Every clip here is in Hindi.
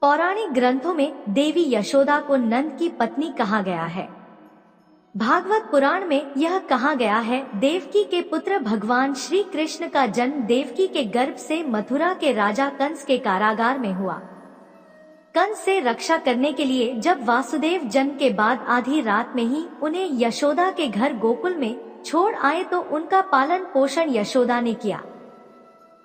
पौराणिक ग्रंथों में देवी यशोदा को नंद की पत्नी कहा गया है। भागवत पुराण में यह कहा गया है, देवकी के पुत्र भगवान श्री कृष्ण का जन्म देवकी के गर्भ से मथुरा के राजा कंस के कारागार में हुआ। कंस से रक्षा करने के लिए जब वासुदेव जन्म के बाद आधी रात में ही उन्हें यशोदा के घर गोकुल में छोड़ आए तो उनका पालन पोषण यशोदा ने किया।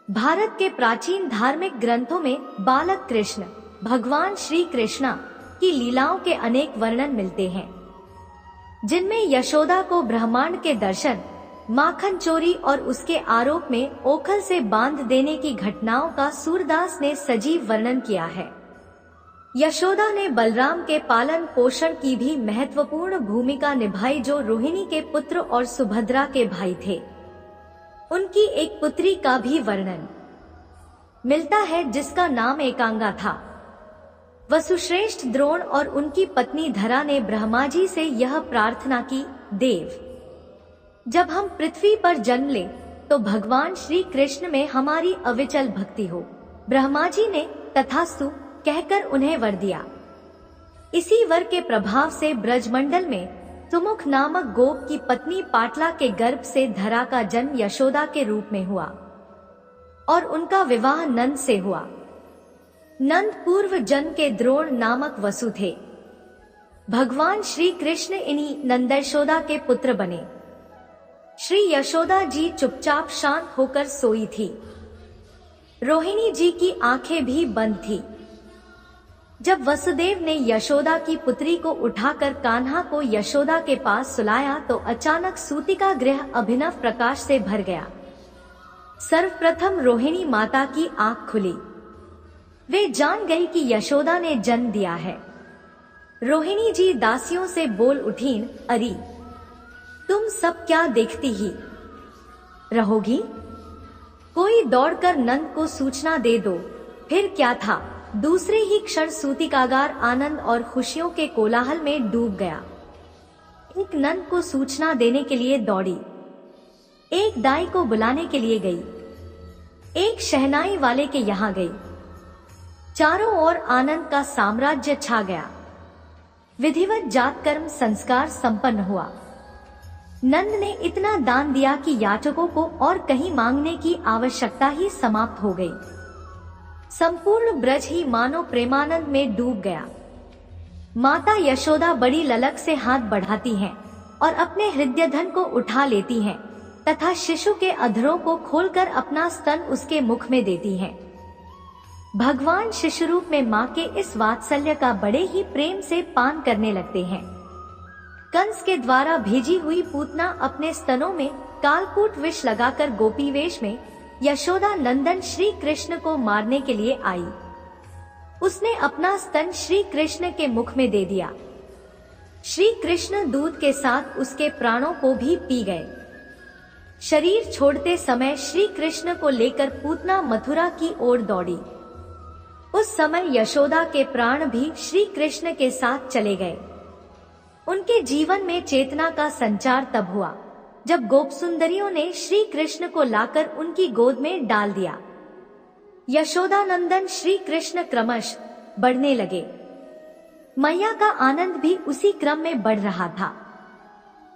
भारत के प्राचीन धार्मिक ग्रंथों में बालक कृष्ण, भगवान श्री कृष्णा की लीलाओं के अनेक वर्णन मिलते हैं, जिनमें यशोदा को ब्रह्मांड के दर्शन, माखन चोरी और उसके आरोप में ओखल से बांध देने की घटनाओं का सूरदास ने सजीव वर्णन किया है। यशोदा ने बलराम के पालन पोषण की भी महत्वपूर्ण भूमिका निभाई, जो रोहिणी के पुत्र और सुभद्रा के भाई थे। उनकी एक पुत्री का भी वर्णन मिलता है जिसका नाम एकांगा था। वसुश्रेष्ठ द्रोण और उनकी पत्नी धरा ने ब्रह्मा जी से यह प्रार्थना की, देव, जब हम पृथ्वी पर जन्म ले तो भगवान श्री कृष्ण में हमारी अविचल भक्ति हो। ब्रह्मा जी ने तथास्तु कहकर उन्हें वर दिया। इसी वर के प्रभाव से ब्रजमंडल में सुमुख नामक गोप की पत्नी पाटला के गर्भ से धरा का जन्म यशोदा के रूप में हुआ और उनका विवाह नंद से हुआ। नंद पूर्व जन्म के द्रोण नामक वसु थे। भगवान श्री कृष्ण इन्हीं नंदयशोदा के पुत्र बने। श्री यशोदा जी चुपचाप शांत होकर सोई थी। रोहिणी जी की आंखें भी बंद थी। जब वसुदेव ने यशोदा की पुत्री को उठाकर कान्हा को यशोदा के पास सुलाया तो अचानक सूतिका गृह अभिनव प्रकाश से भर गया। सर्वप्रथम रोहिणी माता की आंख खुली। वे जान गई कि यशोदा ने जन्म दिया है। रोहिणी जी दासियों से बोल उठीं, अरे तुम सब क्या देखती ही रहोगी? कोई दौड़कर नंद को सूचना दे दो। फिर क्या था, दूसरे ही क्षण सूतिकागार आनंद और खुशियों के कोलाहल में डूब गया। एक नंद को सूचना देने के लिए दौड़ी, एक दाई को बुलाने के लिए गई, एक शहनाई वाले के यहाँ गई। चारों ओर आनंद का साम्राज्य छा गया। विधिवत जात कर्म संस्कार संपन्न हुआ। नंद ने इतना दान दिया कि याचकों को और कहीं मांगने की आवश्यकता ही समाप्त हो गई। संपूर्ण ब्रज ही मानो प्रेमानंद में डूब गया। माता यशोदा बड़ी ललक से हाथ बढ़ाती हैं और अपने हृदय धन को उठा लेती हैं तथा शिशु के अधरों को खोलकर अपना स्तन उसके मुख में देती हैं। भगवान शिशु रूप में माँ के इस वात्सल्य का बड़े ही प्रेम से पान करने लगते हैं। कंस के द्वारा भेजी हुई पूतना अपने स्तनों में कालकूट विष लगाकर गोपी वेश में यशोदा नंदन श्री कृष्ण को मारने के लिए आई। उसने अपना स्तन श्री कृष्ण के मुख में दे दिया। श्री कृष्ण दूध के साथ उसके प्राणों को भी पी गए। शरीर छोड़ते समय श्री कृष्ण को लेकर पूतना मथुरा की ओर दौड़ी। उस समय यशोदा के प्राण भी श्री कृष्ण के साथ चले गए। उनके जीवन में चेतना का संचार तब हुआ जब गोप सुंदरियों ने श्री कृष्ण को लाकर उनकी गोद में डाल दिया। यशोदा नंदन श्री कृष्ण क्रमश बढ़ने लगे। मैया का आनंद भी उसी क्रम में बढ़ रहा था।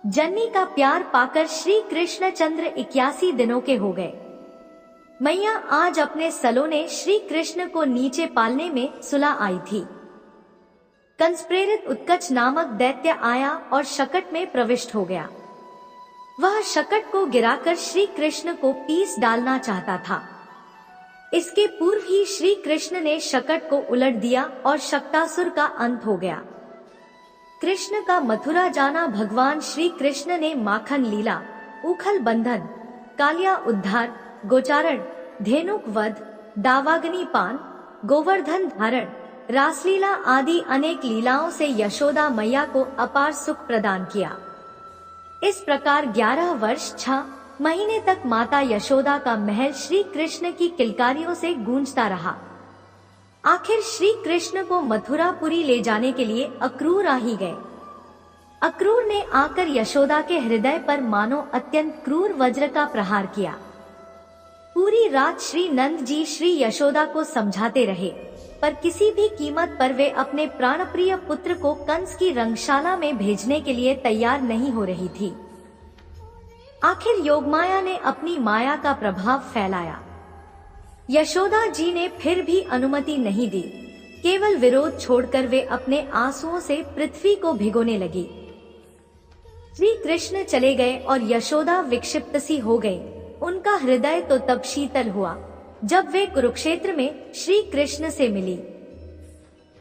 जननी का प्यार पाकर श्री कृष्ण चंद्र 81 दिनों के हो गए। मैया आज अपने सलोने श्री कृष्ण को नीचे पालने में सुला आई थी। कंस प्रेरित उत्कच नामक दैत्य आया और शकट में प्रविष्ट हो गया। वह शकट को गिराकर श्री कृष्ण को पीस डालना चाहता था। इसके पूर्व ही श्री कृष्ण ने शकट को उलट दिया और शक्तासुर का अंत हो गया। कृष्ण का मथुरा जाना। भगवान श्री कृष्ण ने माखन लीला, उखल बंधन, कालिया उद्धार, गोचारण, धेनुक वध, दावाग्नि पान, गोवर्धन धारण, रासलीला आदि अनेक लीलाओं से यशोदा मैया को अपार सुख प्रदान किया। इस प्रकार 11 वर्ष 6 महीने तक माता यशोदा का महल श्री कृष्ण की किलकारियों से गूंजता रहा। आखिर श्री कृष्ण को मथुरापुरी ले जाने के लिए अक्रूर आ ही गए। अक्रूर ने आकर यशोदा के हृदय पर मानो अत्यंत क्रूर वज्र का प्रहार किया। पूरी रात श्री नंद जी श्री यशोदा को समझाते रहे, पर किसी भी कीमत पर वे अपने प्राणप्रिय पुत्र को कंस की रंगशाला में भेजने के लिए तैयार नहीं हो रही थी। आखिर योगमाया ने अपनी माया का प्रभाव फैलाया। यशोदा जी ने फिर भी अनुमति नहीं दी। केवल विरोध छोड़कर वे अपने आंसुओं से पृथ्वी को भिगोने लगी। श्री कृष्ण चले गए और यशोदा विक्षिप्त सी हो गई। उनका हृदय तो तब शीतल हुआ जब वे कुरुक्षेत्र में श्री कृष्ण से मिली।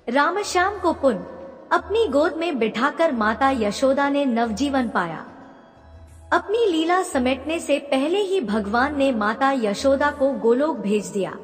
रामश्याम को पुनः अपनी गोद में बिठाकर माता यशोदा ने नवजीवन पाया। अपनी लीला समेटने से पहले ही भगवान ने माता यशोदा को गोलोक भेज दिया।